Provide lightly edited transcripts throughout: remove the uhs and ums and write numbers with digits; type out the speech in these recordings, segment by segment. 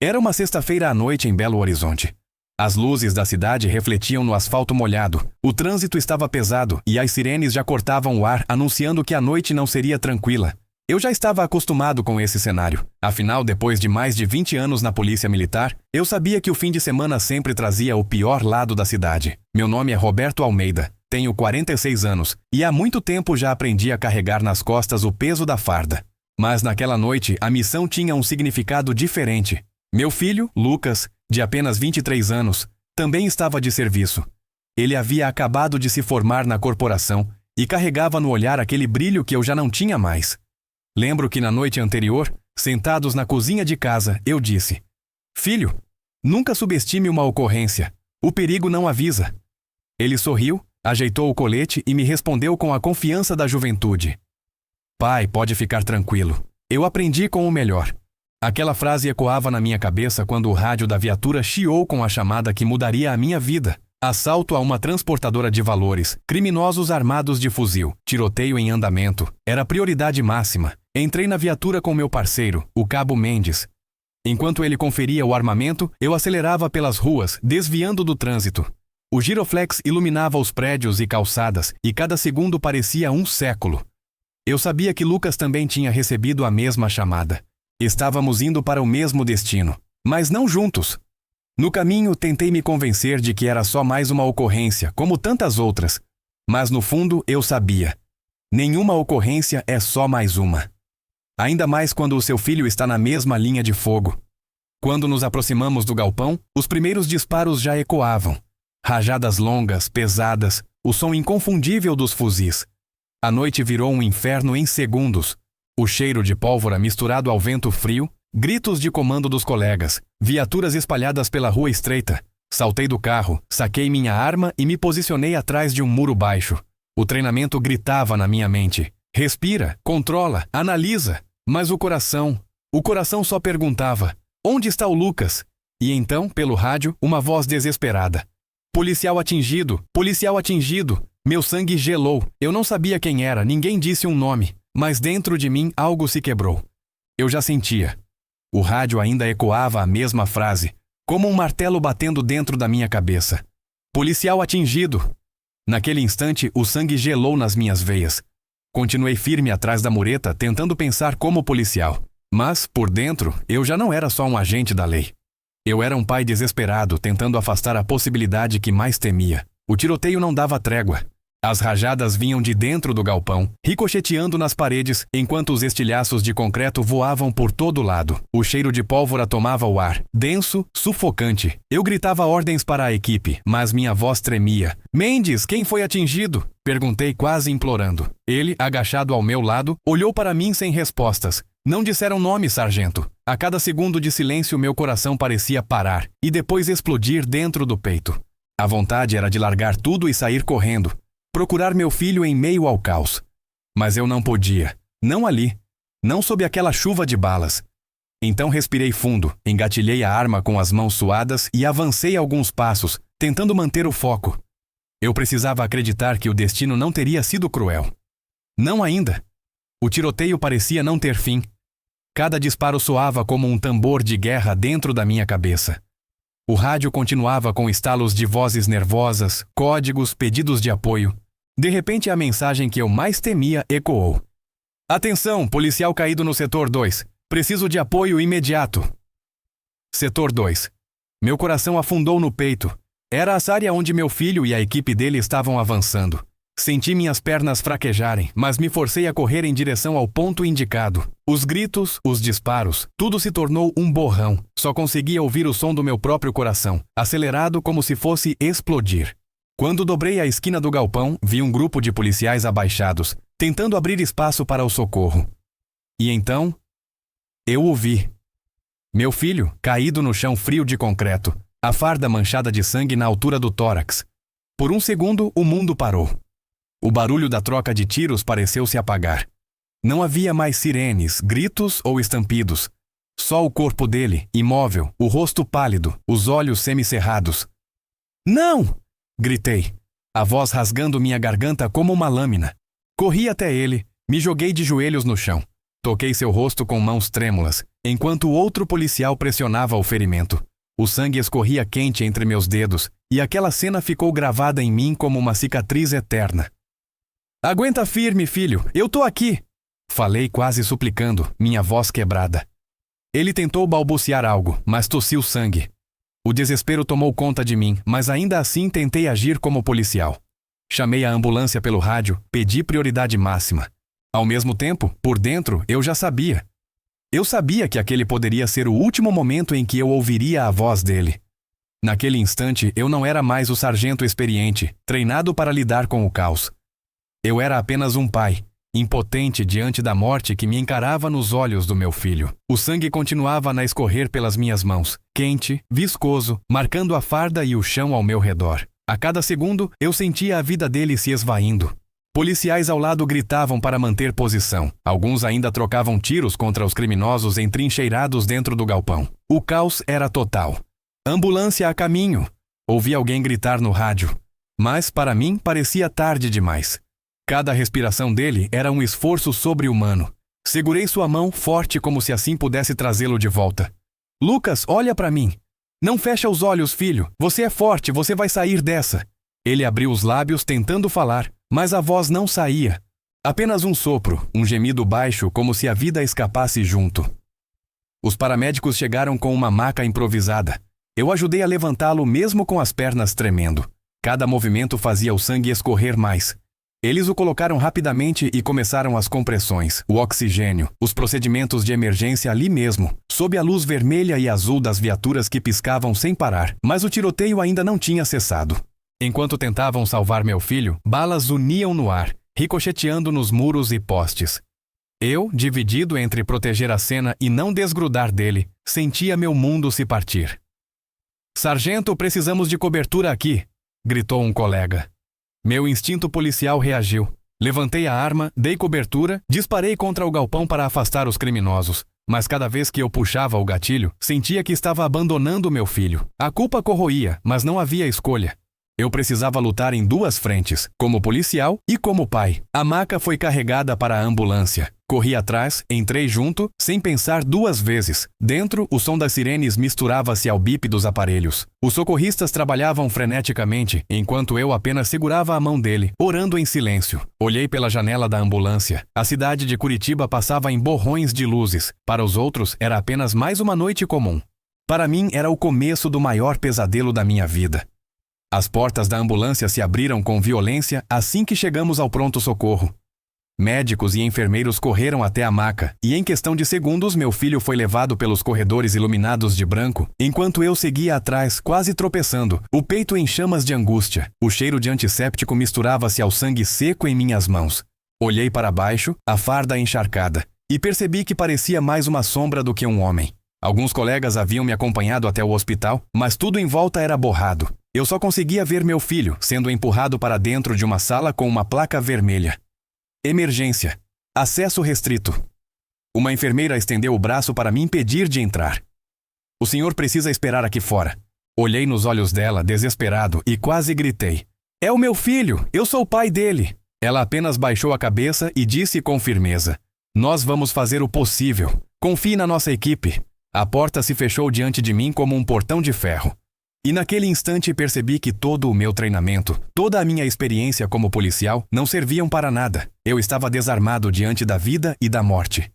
Era uma sexta-feira à noite em Belo Horizonte. As luzes da cidade refletiam no asfalto molhado, o trânsito estava pesado e as sirenes já cortavam o ar, anunciando que a noite não seria tranquila. Eu já estava acostumado com esse cenário. Afinal, depois de mais de 20 anos na polícia militar, eu sabia que o fim de semana sempre trazia o pior lado da cidade. Meu nome é Roberto Almeida, tenho 46 anos e há muito tempo já aprendi a carregar nas costas o peso da farda. Mas naquela noite, a missão tinha um significado diferente. Meu filho, Lucas, de apenas 23 anos, também estava de serviço. Ele havia acabado de se formar na corporação e carregava no olhar aquele brilho que eu já não tinha mais. Lembro que na noite anterior, sentados na cozinha de casa, eu disse: "Filho, nunca subestime uma ocorrência. O perigo não avisa." Ele sorriu, ajeitou o colete e me respondeu com a confiança da juventude: "Pai, pode ficar tranquilo. Eu aprendi com o melhor." Aquela frase ecoava na minha cabeça quando o rádio da viatura chiou com a chamada que mudaria a minha vida. Assalto a uma transportadora de valores, criminosos armados de fuzil, tiroteio em andamento. Era prioridade máxima. Entrei na viatura com meu parceiro, o Cabo Mendes. Enquanto ele conferia o armamento, eu acelerava pelas ruas, desviando do trânsito. O giroflex iluminava os prédios e calçadas, e cada segundo parecia um século. Eu sabia que Lucas também tinha recebido a mesma chamada. Estávamos indo para o mesmo destino, mas não juntos. No caminho, tentei me convencer de que era só mais uma ocorrência, como tantas outras. Mas no fundo, eu sabia. Nenhuma ocorrência é só mais uma. Ainda mais quando o seu filho está na mesma linha de fogo. Quando nos aproximamos do galpão, os primeiros disparos já ecoavam. Rajadas longas, pesadas, o som inconfundível dos fuzis. A noite virou um inferno em segundos. O cheiro de pólvora misturado ao vento frio, gritos de comando dos colegas, viaturas espalhadas pela rua estreita. Saltei do carro, saquei minha arma e me posicionei atrás de um muro baixo. O treinamento gritava na minha mente: "Respira, controla, analisa." Mas o coração só perguntava: "Onde está o Lucas?" E então, pelo rádio, uma voz desesperada: policial atingido! Policial atingido!" Meu sangue gelou. Eu não sabia quem era, ninguém disse um nome. Mas dentro de mim algo se quebrou. Eu já sentia. O rádio ainda ecoava a mesma frase, como um martelo batendo dentro da minha cabeça. Policial atingido! Naquele instante, o sangue gelou nas minhas veias. Continuei firme atrás da mureta, tentando pensar como policial. Mas, por dentro, eu já não era só um agente da lei. Eu era um pai desesperado, tentando afastar a possibilidade que mais temia. O tiroteio não dava trégua. As rajadas vinham de dentro do galpão, ricocheteando nas paredes, enquanto os estilhaços de concreto voavam por todo lado. O cheiro de pólvora tomava o ar, denso, sufocante. Eu gritava ordens para a equipe, mas minha voz tremia. "Mendes, quem foi atingido?" Perguntei quase implorando. Ele, agachado ao meu lado, olhou para mim sem respostas. "Não disseram nome, sargento." A cada segundo de silêncio meu coração parecia parar, e depois explodir dentro do peito. A vontade era de largar tudo e sair correndo. Procurar meu filho em meio ao caos. Mas eu não podia. Não ali. Não sob aquela chuva de balas. Então respirei fundo, engatilhei a arma com as mãos suadas e avancei alguns passos, tentando manter o foco. Eu precisava acreditar que o destino não teria sido cruel. Não ainda. O tiroteio parecia não ter fim. Cada disparo soava como um tambor de guerra dentro da minha cabeça. O rádio continuava com estalos de vozes nervosas, códigos, pedidos de apoio. De repente, a mensagem que eu mais temia ecoou. "Atenção, policial caído no setor 2. Preciso de apoio imediato." Setor 2. Meu coração afundou no peito. Era essa área onde meu filho e a equipe dele estavam avançando. Senti minhas pernas fraquejarem, mas me forcei a correr em direção ao ponto indicado. Os gritos, os disparos, tudo se tornou um borrão. Só conseguia ouvir o som do meu próprio coração, acelerado como se fosse explodir. Quando dobrei a esquina do galpão, vi um grupo de policiais abaixados, tentando abrir espaço para o socorro. E então, eu o vi. Meu filho, caído no chão frio de concreto, a farda manchada de sangue na altura do tórax. Por um segundo, o mundo parou. O barulho da troca de tiros pareceu se apagar. Não havia mais sirenes, gritos ou estampidos. Só o corpo dele, imóvel, o rosto pálido, os olhos semicerrados. "Não!" gritei, a voz rasgando minha garganta como uma lâmina. Corri até ele, me joguei de joelhos no chão. Toquei seu rosto com mãos trêmulas, enquanto outro policial pressionava o ferimento. O sangue escorria quente entre meus dedos, e aquela cena ficou gravada em mim como uma cicatriz eterna. Aguenta firme, filho, eu tô aqui! Falei quase suplicando, minha voz quebrada. Ele tentou balbuciar algo, mas tossiu sangue. O desespero tomou conta de mim, mas ainda assim tentei agir como policial. Chamei a ambulância pelo rádio, pedi prioridade máxima. Ao mesmo tempo, por dentro, eu já sabia. Eu sabia que aquele poderia ser o último momento em que eu ouviria a voz dele. Naquele instante, eu não era mais o sargento experiente, treinado para lidar com o caos. Eu era apenas um pai, impotente diante da morte que me encarava nos olhos do meu filho. O sangue continuava a escorrer pelas minhas mãos, quente, viscoso, marcando a farda e o chão ao meu redor. A cada segundo, eu sentia a vida dele se esvaindo. Policiais ao lado gritavam para manter posição. Alguns ainda trocavam tiros contra os criminosos entrincheirados dentro do galpão. O caos era total. Ambulância a caminho! Ouvi alguém gritar no rádio. Mas, para mim, parecia tarde demais. Cada respiração dele era um esforço sobre-humano. Segurei sua mão forte como se assim pudesse trazê-lo de volta. Lucas, olha para mim. Não fecha os olhos, filho. Você é forte, você vai sair dessa. Ele abriu os lábios tentando falar, mas a voz não saía. Apenas um sopro, um gemido baixo como se a vida escapasse junto. Os paramédicos chegaram com uma maca improvisada. Eu ajudei a levantá-lo mesmo com as pernas tremendo. Cada movimento fazia o sangue escorrer mais. Eles o colocaram rapidamente e começaram as compressões, o oxigênio, os procedimentos de emergência ali mesmo, sob a luz vermelha e azul das viaturas que piscavam sem parar, mas o tiroteio ainda não tinha cessado. Enquanto tentavam salvar meu filho, balas uniam no ar, ricocheteando nos muros e postes. Eu, dividido entre proteger a cena e não desgrudar dele, sentia meu mundo se partir. Sargento, precisamos de cobertura aqui, gritou um colega. Meu instinto policial reagiu. Levantei a arma, dei cobertura, disparei contra o galpão para afastar os criminosos. Mas cada vez que eu puxava o gatilho, sentia que estava abandonando meu filho. A culpa corroía, mas não havia escolha. Eu precisava lutar em duas frentes, como policial e como pai. A maca foi carregada para a ambulância. Corri atrás, entrei junto, sem pensar duas vezes. Dentro, o som das sirenes misturava-se ao bip dos aparelhos. Os socorristas trabalhavam freneticamente, enquanto eu apenas segurava a mão dele, orando em silêncio. Olhei pela janela da ambulância. A cidade de Curitiba passava em borrões de luzes. Para os outros, era apenas mais uma noite comum. Para mim, era o começo do maior pesadelo da minha vida. As portas da ambulância se abriram com violência assim que chegamos ao pronto-socorro. Médicos e enfermeiros correram até a maca, e em questão de segundos meu filho foi levado pelos corredores iluminados de branco, enquanto eu seguia atrás, quase tropeçando, o peito em chamas de angústia. O cheiro de antisséptico misturava-se ao sangue seco em minhas mãos. Olhei para baixo, a farda encharcada, e percebi que parecia mais uma sombra do que um homem. Alguns colegas haviam me acompanhado até o hospital, mas tudo em volta era borrado. Eu só conseguia ver meu filho sendo empurrado para dentro de uma sala com uma placa vermelha. Emergência. Acesso restrito. Uma enfermeira estendeu o braço para me impedir de entrar. O senhor precisa esperar aqui fora. Olhei nos olhos dela, desesperado, e quase gritei. É o meu filho! Eu sou o pai dele! Ela apenas baixou a cabeça e disse com firmeza. Nós vamos fazer o possível. Confie na nossa equipe. A porta se fechou diante de mim como um portão de ferro. E naquele instante percebi que todo o meu treinamento, toda a minha experiência como policial, não serviam para nada. Eu estava desarmado diante da vida e da morte.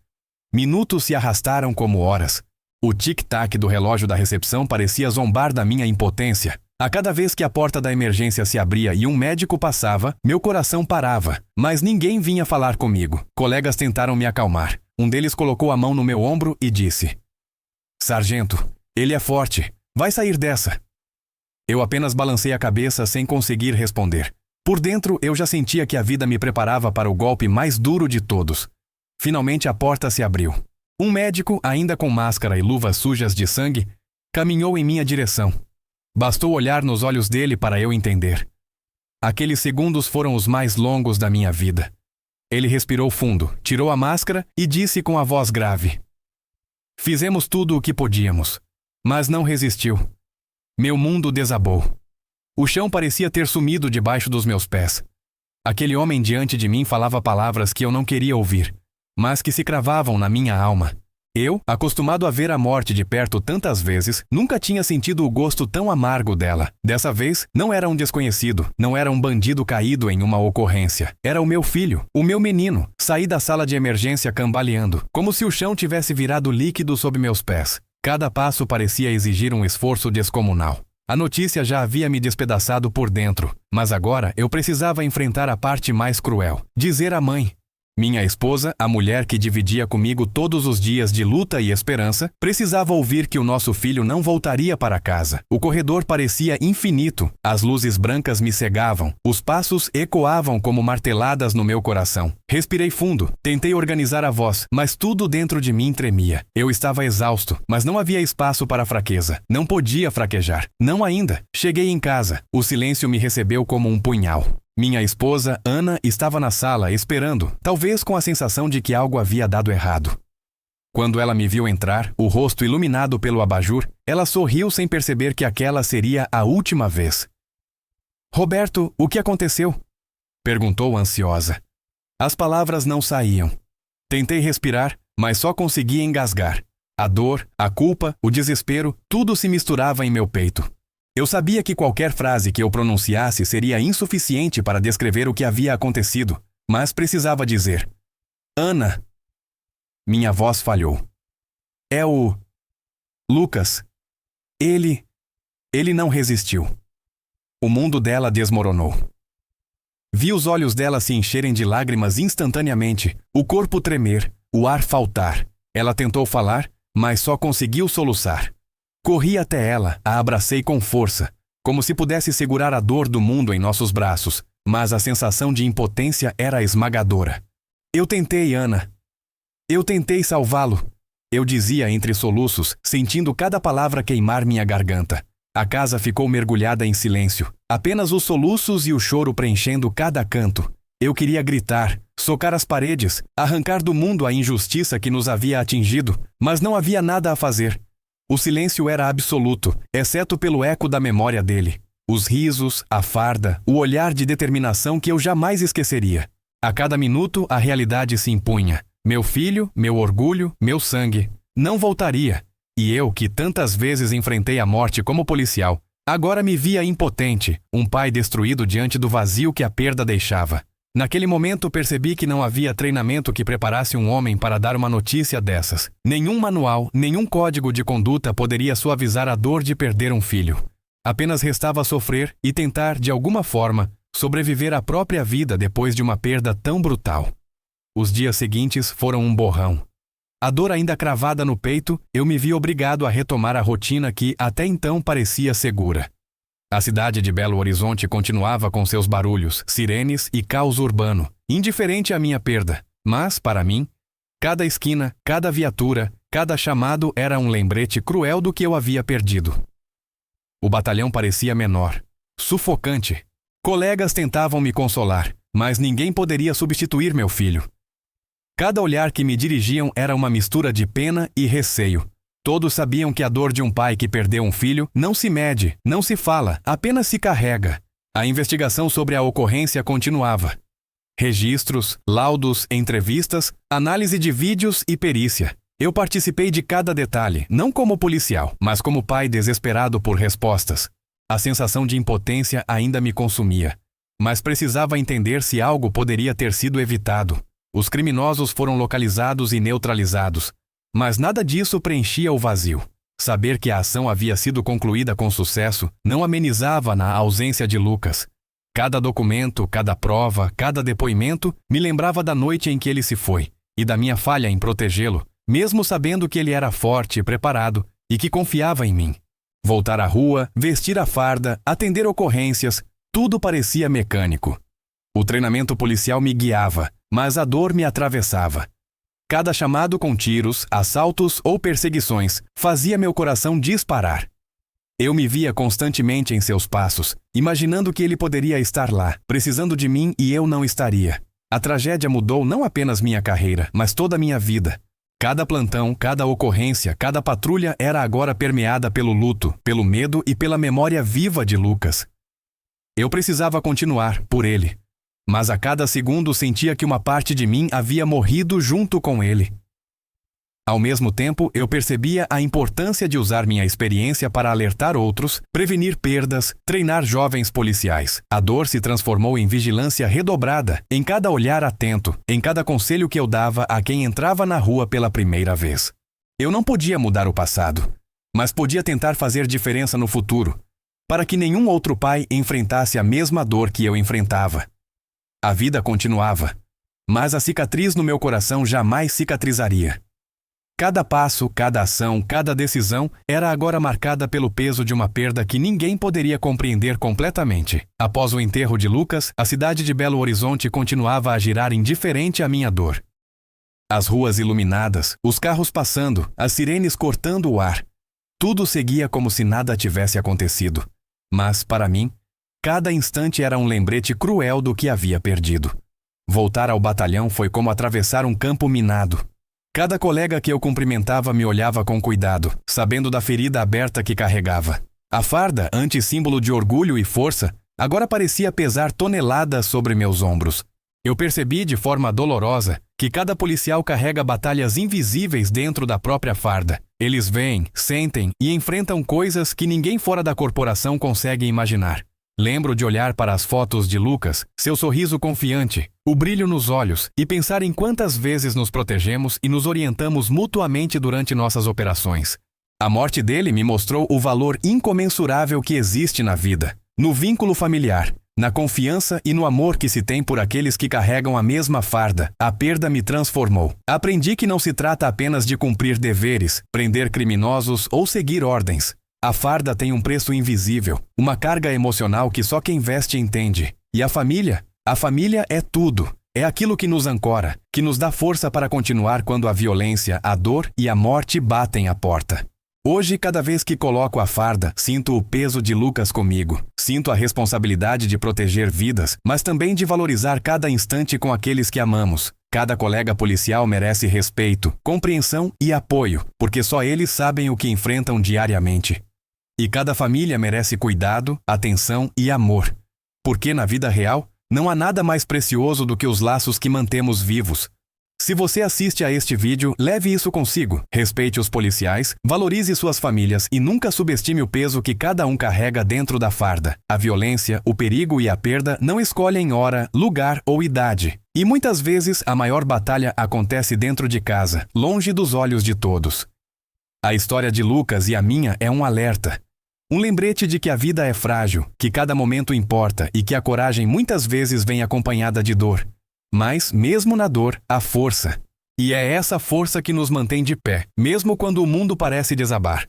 Minutos se arrastaram como horas. O tic-tac do relógio da recepção parecia zombar da minha impotência. A cada vez que a porta da emergência se abria e um médico passava, meu coração parava. Mas ninguém vinha falar comigo. Colegas tentaram me acalmar. Um deles colocou a mão no meu ombro e disse: Sargento, ele é forte. Vai sair dessa. Eu apenas balancei a cabeça sem conseguir responder. Por dentro, eu já sentia que a vida me preparava para o golpe mais duro de todos. Finalmente a porta se abriu. Um médico, ainda com máscara e luvas sujas de sangue, caminhou em minha direção. Bastou olhar nos olhos dele para eu entender. Aqueles segundos foram os mais longos da minha vida. Ele respirou fundo, tirou a máscara e disse com a voz grave: Fizemos tudo o que podíamos, mas não resistiu. Meu mundo desabou. O chão parecia ter sumido debaixo dos meus pés. Aquele homem diante de mim falava palavras que eu não queria ouvir, mas que se cravavam na minha alma. Eu, acostumado a ver a morte de perto tantas vezes, nunca tinha sentido o gosto tão amargo dela. Dessa vez, não era um desconhecido, não era um bandido caído em uma ocorrência. Era o meu filho, o meu menino. Saí da sala de emergência cambaleando, como se o chão tivesse virado líquido sob meus pés. Cada passo parecia exigir um esforço descomunal. A notícia já havia me despedaçado por dentro, mas agora eu precisava enfrentar a parte mais cruel. Dizer à mãe. Minha esposa, a mulher que dividia comigo todos os dias de luta e esperança, precisava ouvir que o nosso filho não voltaria para casa. O corredor parecia infinito, as luzes brancas me cegavam, os passos ecoavam como marteladas no meu coração. Respirei fundo, tentei organizar a voz, mas tudo dentro de mim tremia. Eu estava exausto, mas não havia espaço para fraqueza. Não podia fraquejar. Não ainda. Cheguei em casa. O silêncio me recebeu como um punhal. Minha esposa, Ana, estava na sala, esperando, talvez com a sensação de que algo havia dado errado. Quando ela me viu entrar, o rosto iluminado pelo abajur, ela sorriu sem perceber que aquela seria a última vez. "Roberto, o que aconteceu?" perguntou ansiosa. As palavras não saíam. Tentei respirar, mas só conseguia engasgar. A dor, a culpa, o desespero, tudo se misturava em meu peito. Eu sabia que qualquer frase que eu pronunciasse seria insuficiente para descrever o que havia acontecido, mas precisava dizer: "Ana." Minha voz falhou. "É o Lucas. Ele não resistiu." O mundo dela desmoronou. Vi os olhos dela se encherem de lágrimas instantaneamente, o corpo tremer, o ar faltar. Ela tentou falar, mas só conseguiu soluçar. Corri até ela, a abracei com força, como se pudesse segurar a dor do mundo em nossos braços, mas a sensação de impotência era esmagadora. "Eu tentei, Ana. Eu tentei salvá-lo", eu dizia entre soluços, sentindo cada palavra queimar minha garganta. A casa ficou mergulhada em silêncio, apenas os soluços e o choro preenchendo cada canto. Eu queria gritar, socar as paredes, arrancar do mundo a injustiça que nos havia atingido, mas não havia nada a fazer. O silêncio era absoluto, exceto pelo eco da memória dele. Os risos, a farda, o olhar de determinação que eu jamais esqueceria. A cada minuto, a realidade se impunha. Meu filho, meu orgulho, meu sangue. Não voltaria. E eu, que tantas vezes enfrentei a morte como policial, agora me via impotente, um pai destruído diante do vazio que a perda deixava. Naquele momento percebi que não havia treinamento que preparasse um homem para dar uma notícia dessas. Nenhum manual, nenhum código de conduta poderia suavizar a dor de perder um filho. Apenas restava sofrer e tentar, de alguma forma, sobreviver à própria vida depois de uma perda tão brutal. Os dias seguintes foram um borrão. A dor ainda cravada no peito, eu me vi obrigado a retomar a rotina que, até então, parecia segura. A cidade de Belo Horizonte continuava com seus barulhos, sirenes e caos urbano, indiferente à minha perda. Mas, para mim, cada esquina, cada viatura, cada chamado era um lembrete cruel do que eu havia perdido. O batalhão parecia menor, sufocante. Colegas tentavam me consolar, mas ninguém poderia substituir meu filho. Cada olhar que me dirigiam era uma mistura de pena e receio. Todos sabiam que a dor de um pai que perdeu um filho não se mede, não se fala, apenas se carrega. A investigação sobre a ocorrência continuava. Registros, laudos, entrevistas, análise de vídeos e perícia. Eu participei de cada detalhe, não como policial, mas como pai desesperado por respostas. A sensação de impotência ainda me consumia, mas precisava entender se algo poderia ter sido evitado. Os criminosos foram localizados e neutralizados, mas nada disso preenchia o vazio. Saber que a ação havia sido concluída com sucesso não amenizava na ausência de Lucas. Cada documento, cada prova, cada depoimento me lembrava da noite em que ele se foi e da minha falha em protegê-lo, mesmo sabendo que ele era forte e preparado e que confiava em mim. Voltar à rua, vestir a farda, atender ocorrências, tudo parecia mecânico. O treinamento policial me guiava, mas a dor me atravessava. Cada chamado com tiros, assaltos ou perseguições fazia meu coração disparar. Eu me via constantemente em seus passos, imaginando que ele poderia estar lá, precisando de mim e eu não estaria. A tragédia mudou não apenas minha carreira, mas toda a minha vida. Cada plantão, cada ocorrência, cada patrulha era agora permeada pelo luto, pelo medo e pela memória viva de Lucas. Eu precisava continuar, por ele. mas a cada segundo sentia que uma parte de mim havia morrido junto com ele. Ao mesmo tempo, eu percebia a importância de usar minha experiência para alertar outros, prevenir perdas, treinar jovens policiais. A dor se transformou em vigilância redobrada, em cada olhar atento, em cada conselho que eu dava a quem entrava na rua pela primeira vez. Eu não podia mudar o passado, mas podia tentar fazer diferença no futuro, para que nenhum outro pai enfrentasse a mesma dor que eu enfrentava. A vida continuava, mas a cicatriz no meu coração jamais cicatrizaria. Cada passo, cada ação, cada decisão era agora marcada pelo peso de uma perda que ninguém poderia compreender completamente. Após o enterro de Lucas, a cidade de Belo Horizonte continuava a girar indiferente à minha dor. As ruas iluminadas, os carros passando, as sirenes cortando o ar. Tudo seguia como se nada tivesse acontecido. Mas, para mim, cada instante era um lembrete cruel do que havia perdido. Voltar ao batalhão foi como atravessar um campo minado. Cada colega que eu cumprimentava me olhava com cuidado, sabendo da ferida aberta que carregava. A farda, antes símbolo de orgulho e força, agora parecia pesar toneladas sobre meus ombros. Eu percebi de forma dolorosa que cada policial carrega batalhas invisíveis dentro da própria farda. Eles veem, sentem e enfrentam coisas que ninguém fora da corporação consegue imaginar. Lembro de olhar para as fotos de Lucas, seu sorriso confiante, o brilho nos olhos e pensar em quantas vezes nos protegemos e nos orientamos mutuamente durante nossas operações. A morte dele me mostrou o valor incomensurável que existe na vida, no vínculo familiar, na confiança e no amor que se tem por aqueles que carregam a mesma farda. A perda me transformou. Aprendi que não se trata apenas de cumprir deveres, prender criminosos ou seguir ordens. A farda tem um preço invisível, uma carga emocional que só quem veste entende. E a família? A família é tudo. É aquilo que nos ancora, que nos dá força para continuar quando a violência, a dor e a morte batem à porta. Hoje, cada vez que coloco a farda, sinto o peso de Lucas comigo. Sinto a responsabilidade de proteger vidas, mas também de valorizar cada instante com aqueles que amamos. Cada colega policial merece respeito, compreensão e apoio, porque só eles sabem o que enfrentam diariamente. E cada família merece cuidado, atenção e amor. Porque na vida real, não há nada mais precioso do que os laços que mantemos vivos. Se você assiste a este vídeo, leve isso consigo. Respeite os policiais, valorize suas famílias e nunca subestime o peso que cada um carrega dentro da farda. A violência, o perigo e a perda não escolhem hora, lugar ou idade. E muitas vezes a maior batalha acontece dentro de casa, longe dos olhos de todos. A história de Lucas e a minha é um alerta. Um lembrete de que a vida é frágil, que cada momento importa e que a coragem muitas vezes vem acompanhada de dor. Mas, mesmo na dor, há força. E é essa força que nos mantém de pé, mesmo quando o mundo parece desabar.